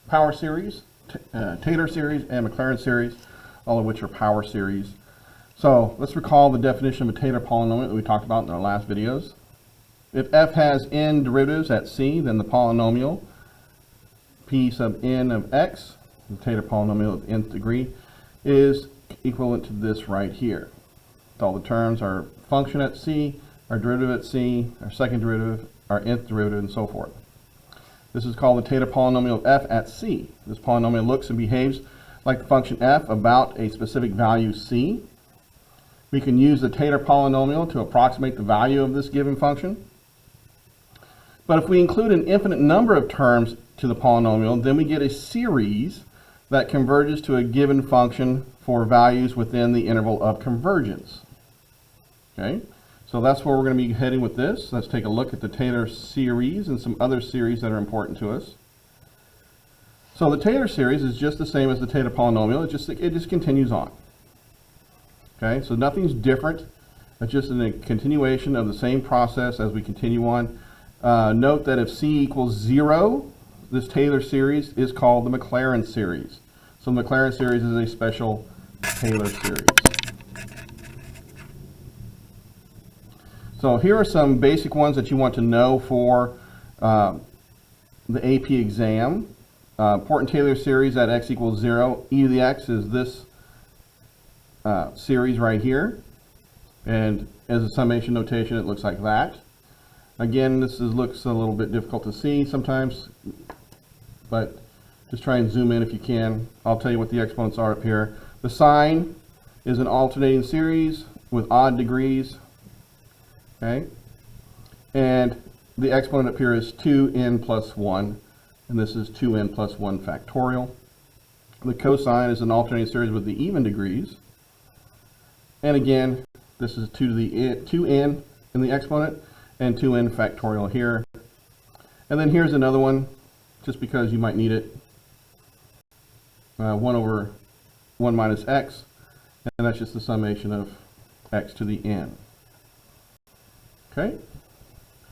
power series, Taylor series, and Maclaurin series, all of which are power series. So let's recall the definition of a Taylor polynomial that we talked about in our last videos. If f has n derivatives at c, then the polynomial p sub n of x, the Taylor polynomial of nth degree, is equivalent to this right here. All the terms are function at c, our derivative at c, our second derivative, our nth derivative, and so forth. This is called the Taylor polynomial of f at c. This polynomial looks and behaves like the function f about a specific value c. We can use the Taylor polynomial to approximate the value of this given function. But if we include an infinite number of terms to the polynomial, then we get a series that converges to a given function for values within the interval of convergence. Okay, so that's where we're going to be heading with this. Let's take a look at the Taylor series and some other series that are important to us. So the Taylor series is just the same as the Taylor polynomial. It just continues on. Okay, so nothing's different. It's just a continuation of the same process as we continue on. Note that if c equals 0, this Taylor series is called the Maclaurin series. So the Maclaurin series is a special Taylor series. So here are some basic ones that you want to know for the AP exam. Important Taylor series at x equals 0. E to the x is this series right here. And as a summation notation, it looks like that. Again, looks a little bit difficult to see sometimes, but just try and zoom in if you can. I'll tell you what the exponents are up here. The sine is an alternating series with odd degrees. Okay, and the exponent up here is 2n plus 1, and this is 2n plus 1 factorial. The cosine is an alternating series with the even degrees. And again, this is 2n in the exponent, and 2n factorial here. And then here's another one, just because you might need it. 1 over 1 minus x, and that's just the summation of x to the n. Okay,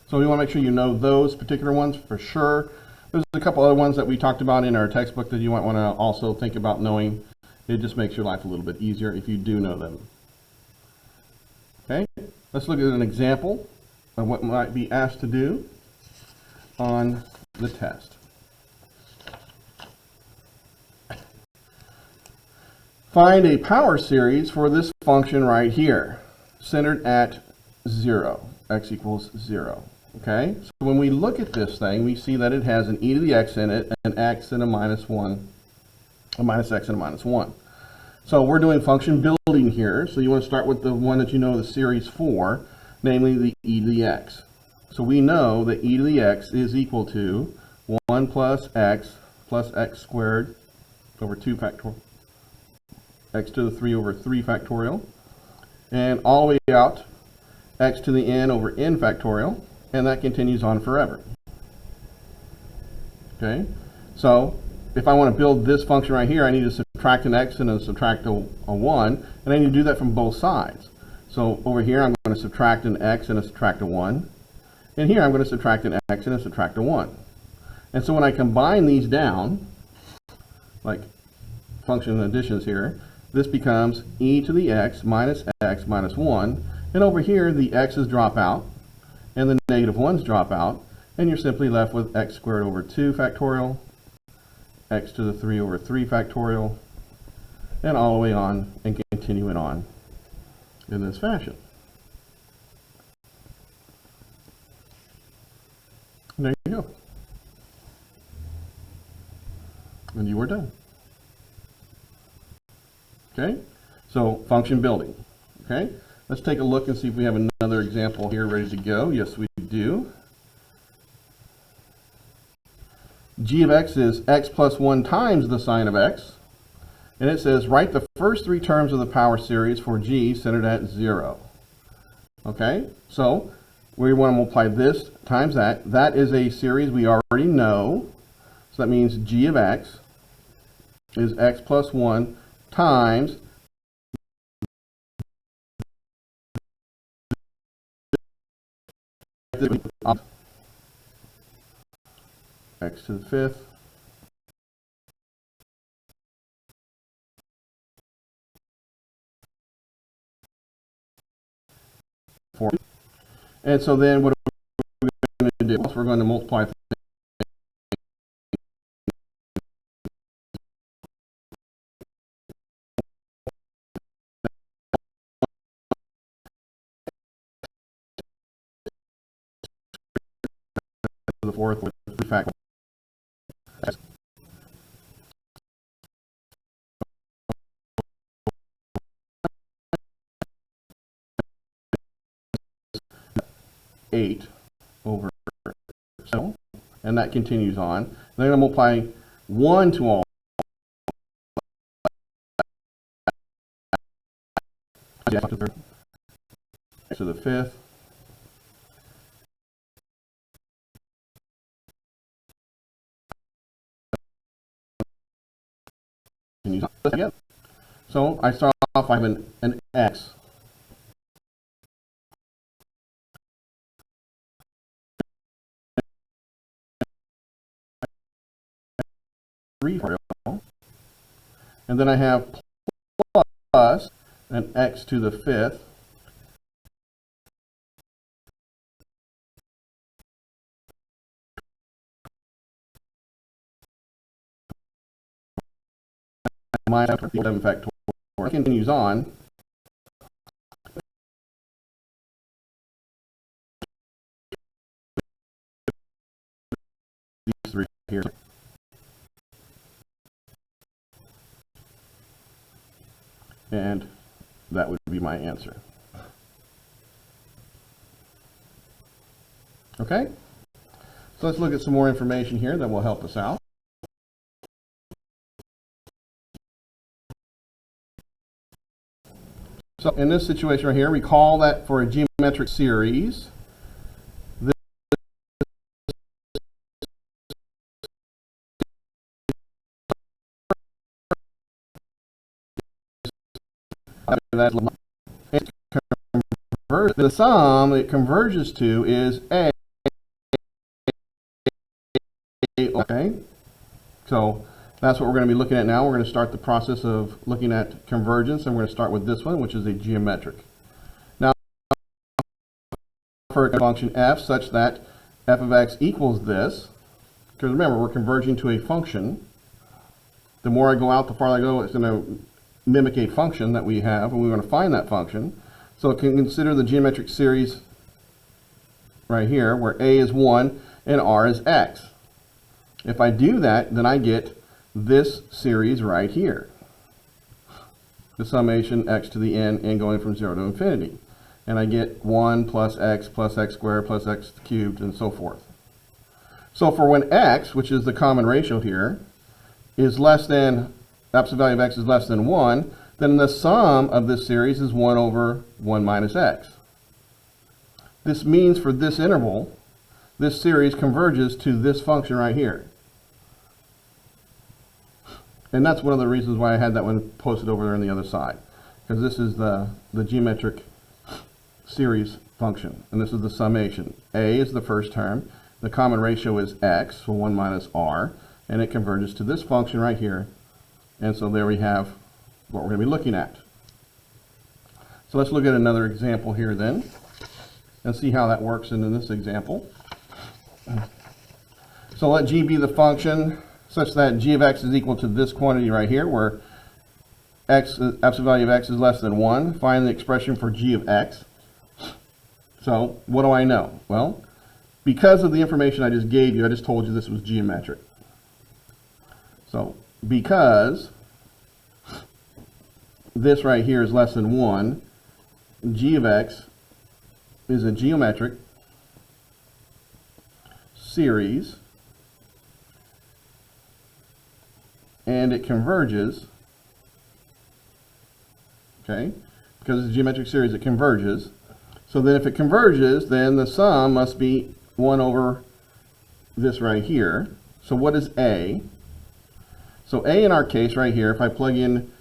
so we want to make sure you know those particular ones for sure. There's a couple other ones that we talked about in our textbook that you might want to also think about knowing. It just makes your life a little bit easier if you do know them. Okay, let's look at an example of what might be asked to do on the test. Find a power series for this function right here, centered at 0, x equals 0. Okay, so when we look at this thing, we see that it has an e to the x in it, an x and a minus 1, a minus x and a minus 1. So we're doing function building here, so you want to start with the one that you know the series for, namely the e to the x. So we know that e to the x is equal to 1 plus x squared over 2 factorial, x to the 3 over 3 factorial, and all the way out x to the n over n factorial, and that continues on forever. Okay, so if I want to build this function right here, I need to subtract an x and then subtract a 1, and I need to do that from both sides. So over here, I'm going to subtract an x and subtract a 1. And here, I'm going to subtract an x and subtract a 1. And so when I combine these down, like function additions here, this becomes e to the x minus 1. And over here, the x's drop out, and the negative 1's drop out, and you're simply left with x squared over 2 factorial, x to the 3 over 3 factorial, and all the way on, and continuing on in this fashion. And there you go. And you are done. Okay, so function building. Okay, let's take a look and see if we have another example here ready to go. Yes, we do. G of x is x plus 1 times the sine of x. And it says, write the first 3 terms of the power series for g centered at 0. Okay, so we want to multiply this times that. That is a series we already know. So that means g of x is x plus 1 times x to the fifth, and so then what are we going to do? We're going to multiply to the fourth with 3 factorial. 8 over 7, and that continues on. Then I'm going to multiply 1 to all to the fifth, again. So I start off, I have an x. And then I have plus an x to the fifth minus 7 factorial. It continues on. These three here. And that would be my answer. Okay? So let's look at some more information here that will help us out. So in this situation right here, recall that for a geometric series, the sum it converges to is A. Okay, so that's what we're going to be looking at now. We're going to start the process of looking at convergence, and we're going to start with this one, which is a geometric. Now, for a function f such that f of x equals this, because remember, we're converging to a function. The more I go out, the farther I go, it's going to mimic a function that we have, and we want to find that function. So it can consider the geometric series right here, where a is 1 and r is x. If I do that, then I get this series right here. The summation x to the n and going from 0 to infinity. And I get 1 plus x squared plus x cubed and so forth. So for when x, which is the common ratio here, is less than, the absolute value of x is less than 1, then the sum of this series is 1 over 1 minus x. This means for this interval, this series converges to this function right here. And that's one of the reasons why I had that one posted over there on the other side. Because this is the geometric series function, and this is the summation. A is the first term, the common ratio is x, so 1 minus r, and it converges to this function right here. And so there we have what we're going to be looking at. So let's look at another example here then, and see how that works in this example. So let g be the function such that g of x is equal to this quantity right here, where x, absolute value of x is less than 1. Find the expression for g of x. So what do I know? Well, because of the information I just gave you, I just told you this was geometric. So because this right here is less than 1, g of x is a geometric series, and it converges, okay? Because it's a geometric series, it converges. So then if it converges, then the sum must be 1 over this right here. So what is A? So A in our case right here, if I plug in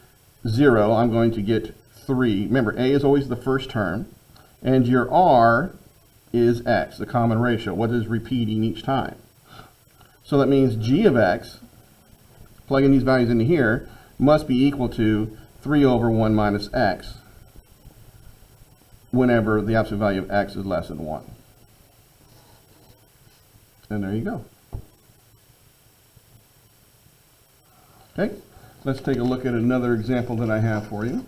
0, I'm going to get 3. Remember, A is always the first term, and your R is x, the common ratio, what is repeating each time. So that means g of x, plugging these values into here, must be equal to 3 over 1 minus x whenever the absolute value of x is less than 1. And there you go. Okay, let's take a look at another example that I have for you.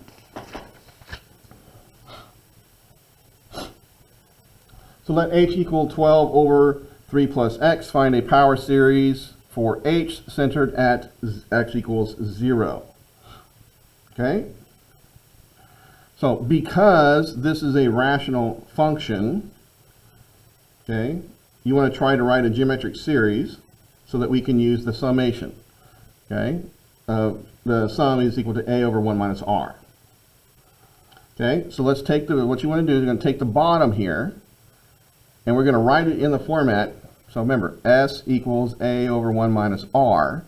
So let h equal 12 over 3 plus x. Find a power series for h centered at x equals 0. Okay? So because this is a rational function, okay, you want to try to write a geometric series so that we can use the summation. Okay? The sum is equal to a over 1 minus r. Okay? So let's take what you want to do is you're going to take the bottom here, and we're going to write it in the format. So remember, S equals A over 1 minus R.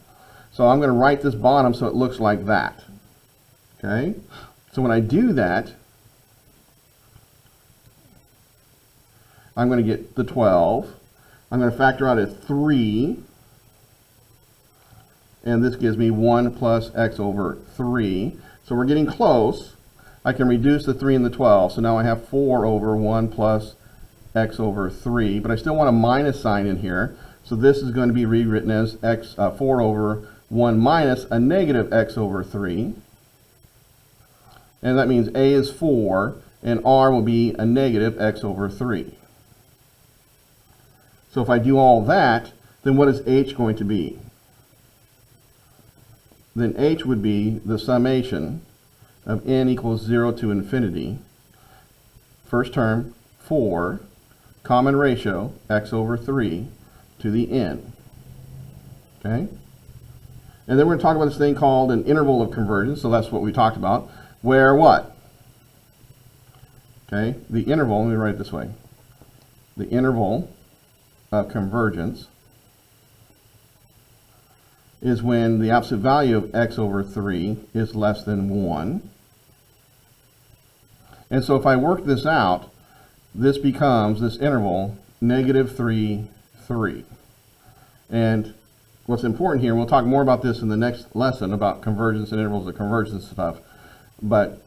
So I'm going to write this bottom so it looks like that. Okay? So when I do that, I'm going to get the 12. I'm going to factor out a 3. And this gives me 1 plus x over 3. So we're getting close. I can reduce the 3 and the 12. So now I have 4 over 1 plus x over 3, but I still want a minus sign in here. So this is going to be rewritten as 4 over 1 minus a negative x over 3. And that means a is 4, and r will be a negative x over 3. So if I do all that, then what is h going to be? Then h would be the summation of n equals 0 to infinity. First term, 4. Common ratio, x over 3, to the n. Okay? And then we're going to talk about this thing called an interval of convergence, so that's what we talked about, where what? Okay, the interval, let me write it this way. The interval of convergence is when the absolute value of x over 3 is less than 1. And so if I work this out, this becomes, this interval, negative 3, 3. And what's important here, we'll talk more about this in the next lesson about convergence and intervals of convergence stuff, but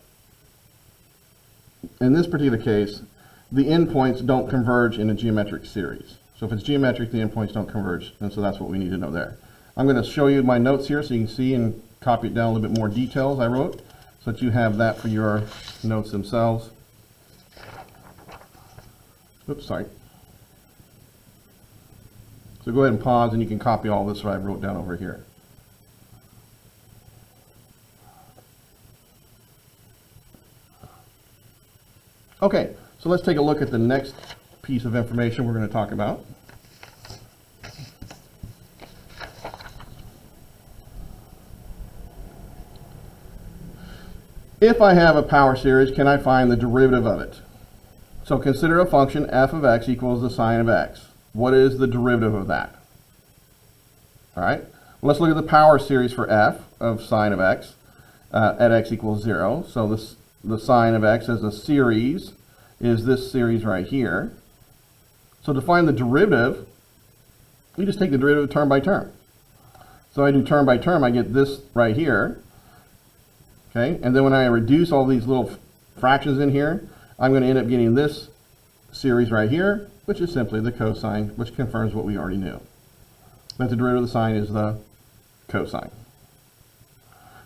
in this particular case, the endpoints don't converge in a geometric series. So if it's geometric, the endpoints don't converge, and so that's what we need to know there. I'm going to show you my notes here so you can see and copy it down a little bit more details I wrote, so that you have that for your notes themselves. Oops, sorry. So go ahead and pause and you can copy all this that I wrote down over here. Okay, so let's take a look at the next piece of information we're going to talk about. If I have a power series, can I find the derivative of it? So consider a function f of x equals the sine of x. What is the derivative of that? All right, well, let's look at the power series for f of sine of x at x equals 0. So the sine of x as a series is this series right here. So to find the derivative, you just take the derivative term by term. So I do term by term, I get this right here. Okay, and then when I reduce all these little fractions in here, I'm going to end up getting this series right here, which is simply the cosine, which confirms what we already knew. That the derivative of the sine is the cosine.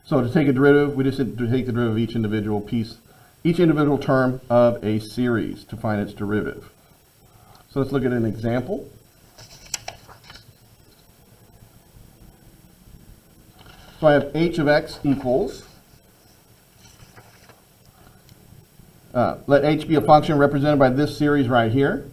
So to take a derivative, we just have to take the derivative of each individual piece, each individual term of a series to find its derivative. So let's look at an example. So I have h of x equals, let h be a function represented by this series right here.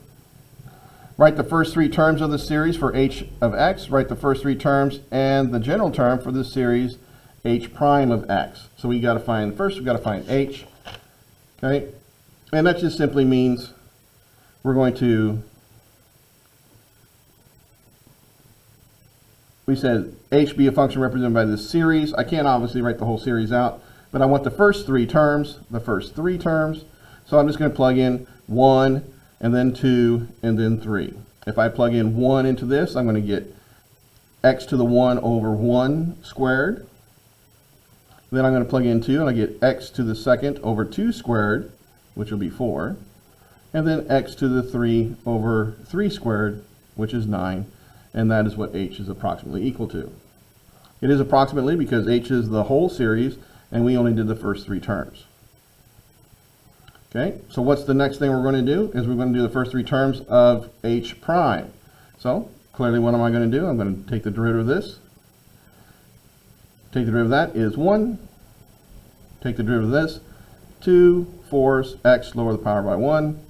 Write the first 3 terms of the series for h of x. Write the first 3 terms and the general term for this series, h prime of x. So we got to find, first we've got to find h. Okay, and that just simply means we're going to, we said h be a function represented by this series. I can't obviously write the whole series out, but I want the first 3 terms, So I'm just going to plug in 1, and then 2, and then 3. If I plug in 1 into this, I'm going to get x to the 1 over 1 squared. Then I'm going to plug in 2, and I get x to the second over 2 squared, which will be 4. And then x to the 3 over 3 squared, which is 9. And that is what h is approximately equal to. It is approximately because h is the whole series, and we only did the first 3 terms. Okay, so what's the next thing we're going to do? Is we're going to do the first 3 terms of h prime. So clearly, what am I going to do? I'm going to take the derivative of this. Take the derivative of that is 1. Take the derivative of this, 2 fourths x lower the power by 1,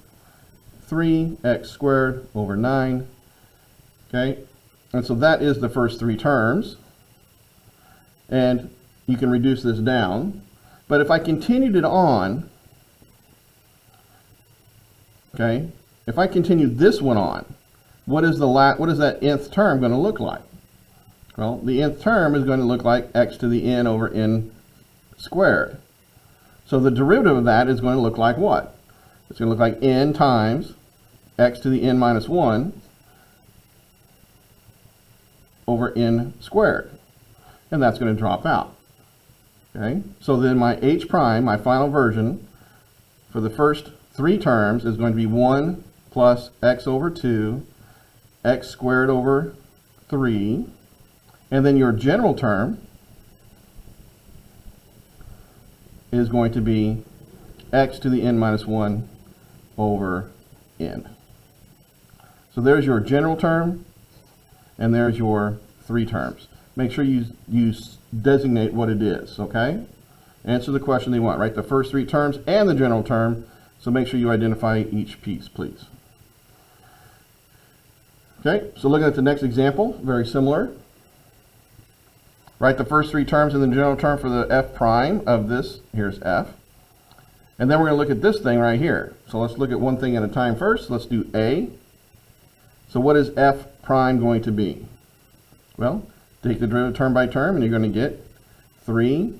3x squared over 9. Okay, and so that is the first 3 terms. And you can reduce this down. But if I continued it on, okay, if I continue this one on, what is that nth term going to look like? Well, the nth term is going to look like x to the n over n squared. So the derivative of that is going to look like what? It's going to look like n times x to the n minus 1 over n squared. And that's going to drop out. Okay, so then my h prime, my final version, for the first 3 terms is going to be 1 plus x over 2, x squared over 3, and then your general term is going to be x to the n minus 1 over n. So there's your general term, and there's your 3 terms. Make sure you designate what it is, okay? Answer the question they want, right? The first 3 terms and the general term, so make sure you identify each piece, please. Okay, so looking at the next example, very similar. Write the first 3 terms and the general term for the f prime of this. Here's f. And then we're going to look at this thing right here. So let's look at one thing at a time first. Let's do a. So what is f prime going to be? Well, take the derivative term by term, and you're going to get 3.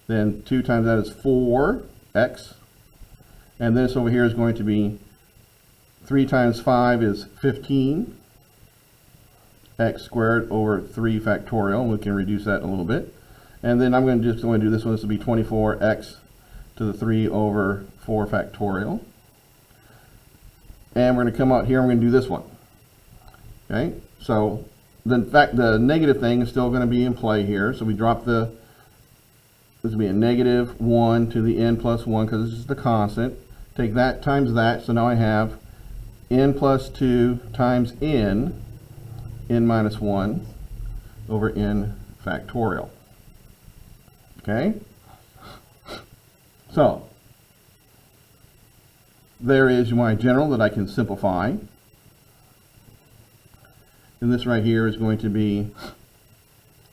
Then 2 times that is 4x. And this over here is going to be 3 times 5 is 15. X squared over 3 factorial. We can reduce that a little bit. And then I'm going to do this one. This will be 24x to the 3 over 4 factorial. And we're going to come out here and we're going to do this one. Okay, so the negative thing is still going to be in play here. So we drop this will be a negative 1 to the n plus 1 because this is the constant. Take that times that. So now I have n plus 2 times n minus 1 over n factorial. Okay? So, there is my general that I can simplify. And this right here is going to be,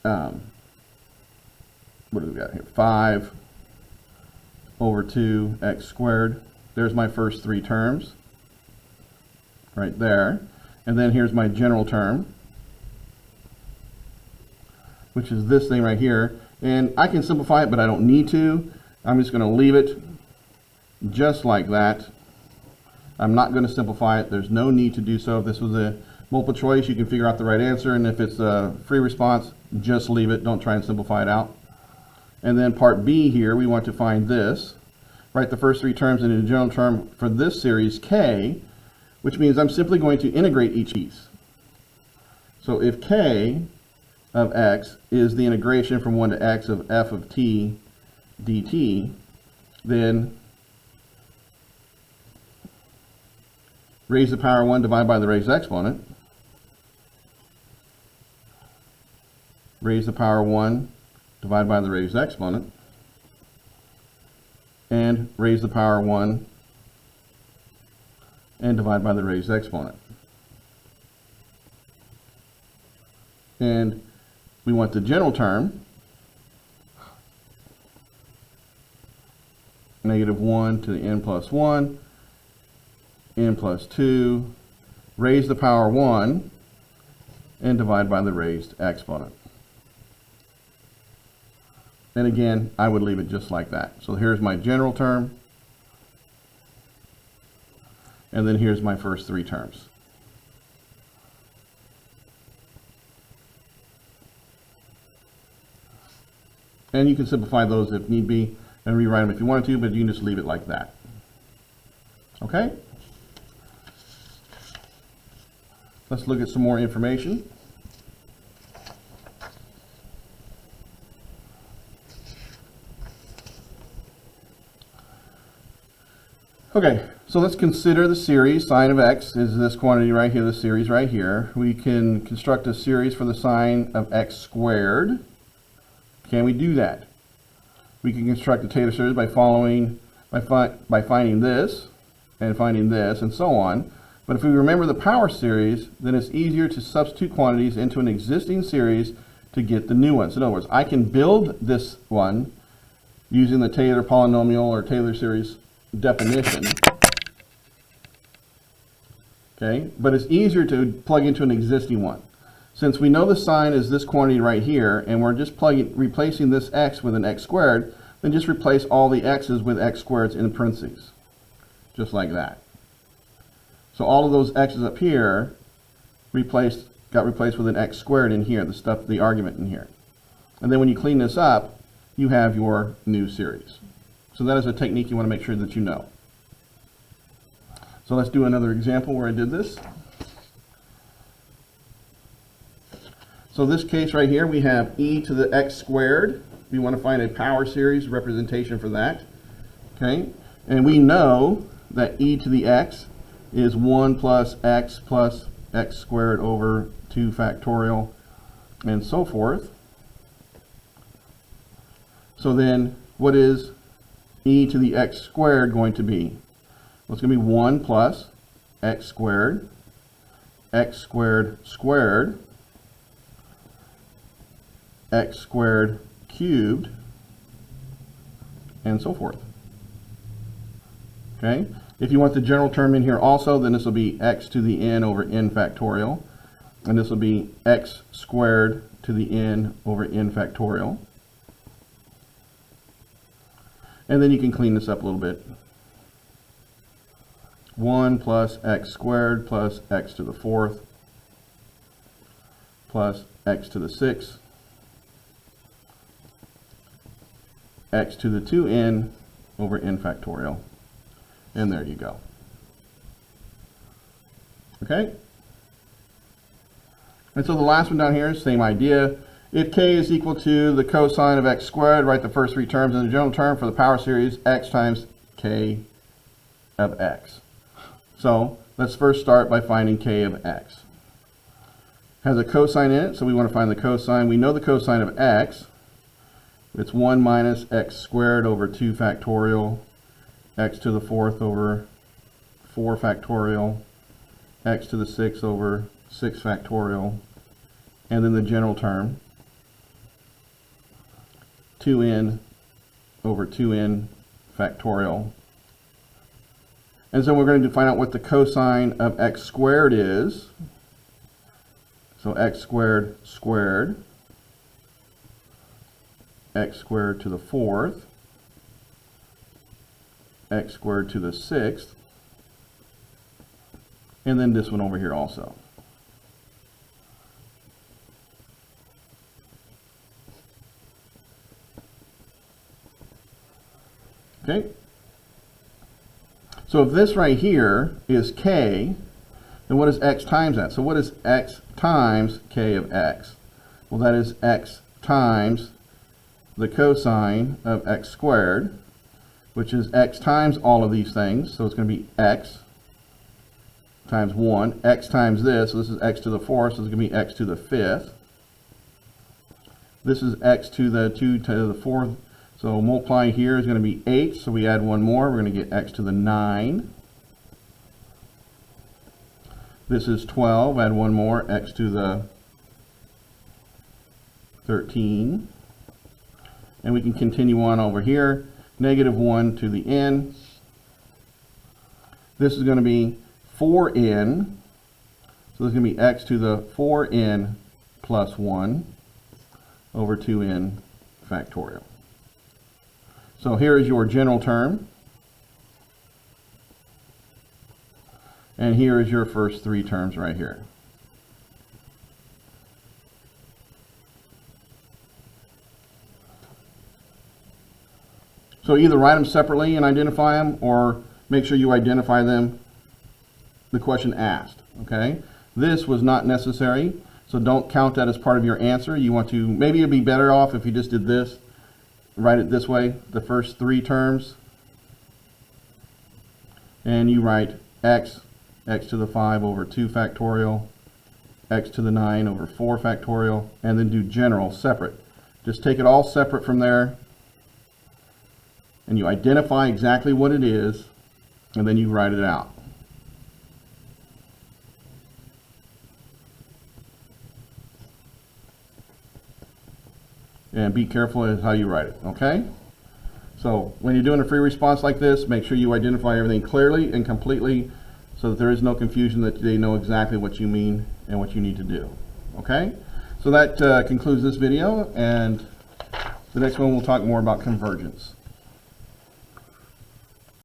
what do we got here? 5 over 2 x squared. There's my first 3 terms. Right there. And then here's my general term, which is this thing right here. And I can simplify it, but I don't need to. I'm just going to leave it just like that. I'm not going to simplify it. There's no need to do so. If this was a multiple choice, you can figure out the right answer. And if it's a free response, just leave it. Don't try and simplify it out. And then part B here, we want to find this. Write the first 3 terms into the general term for this series K, which means I'm simply going to integrate each piece. So if K of x is the integration from 1 to x of f of t dt, then raise the power 1 divided by the raised exponent. Raise the power 1 divided by the raised exponent. And raise the power 1 and divide by the raised exponent. And we want the general term, negative 1 to the n plus 1, n plus 2, raise the power 1, and divide by the raised exponent. And again, I would leave it just like that. So here's my general term, and then here's my first 3 terms. And you can simplify those if need be and rewrite them if you wanted to, but you can just leave it like that. Okay? Let's look at some more information. Okay, so let's consider the series. Sine of x is this quantity right here, the series right here. We can construct a series for the sine of x squared. Can we do that? We can construct a Taylor series by finding this and finding this and so on. But if we remember the power series, then it's easier to substitute quantities into an existing series to get the new ones. In other words, I can build this one using the Taylor polynomial or Taylor series definition. Okay, but it's easier to plug into an existing one. Since we know the sine is this quantity right here, and we're just replacing this x with an x squared, then just replace all the x's with x squareds in parentheses. Just like that. So all of those x's up here got replaced with an x squared in here, the argument in here. And then when you clean this up, you have your new series. So that is a technique you want to make sure that you know. So let's do another example where I did this. So this case right here, we have e to the x squared. We want to find a power series representation for that. Okay, and we know that e to the x is 1 plus x squared over 2 factorial and so forth. So then what is e to the x squared going to be? Well, it's going to be 1 plus x squared squared, x squared cubed, and so forth. Okay? If you want the general term in here also, then this will be x to the n over n factorial, and this will be x squared to the n over n factorial. And then you can clean this up a little bit. 1 plus x squared plus x to the 4th plus x to the 6th x to the 2n over n factorial. And there you go. Okay? And so the last one down here, same idea. If k is equal to the cosine of x squared, write the first three terms in the general term for the power series x times k of x. So let's first start by finding k of x. Has a cosine in it, so we want to find the cosine. We know the cosine of x. It's 1 minus x squared over 2 factorial, x to the 4th over 4 factorial, x to the 6th over 6 factorial, and then the general term, 2n over 2n factorial. And so we're going to find out what the cosine of x squared is. So x squared squared, x squared to the 4th, x squared to the 6th, and then this one over here also. Okay? So if this right here is k, then what is x times that? So what is x times k of x? Well, that is x times the cosine of x squared, which is x times all of these things. So it's going to be x times 1, x times this, so this is x to the 4th, so it's going to be x to the 5th. This is x to the 2 to the 4th, so multiply here is going to be 8, so we add one more, we're going to get x to the 9. This is 12, add one more, x to the 13. And we can continue on over here, negative 1 to the n. This is going to be 4n, so this is going to be x to the 4n plus 1 over 2n factorial. So here is your general term, and here is your first three terms right here. So either write them separately and identify them, or make sure you identify them, the question asked, okay? This was not necessary, so don't count that as part of your answer. You want to, maybe it'd be better off if you just did this, write it this way, the first 3 terms, and you write x to the 5 over 2 factorial, x to the 9 over 4 factorial, and then do general separate. Just take it all separate from there, and you identify exactly what it is, and then you write it out. And be careful as how you write it, okay? So when you're doing a free response like this, make sure you identify everything clearly and completely so that there is no confusion, that they know exactly what you mean and what you need to do, okay? So that concludes this video, and the next one we'll talk more about convergence.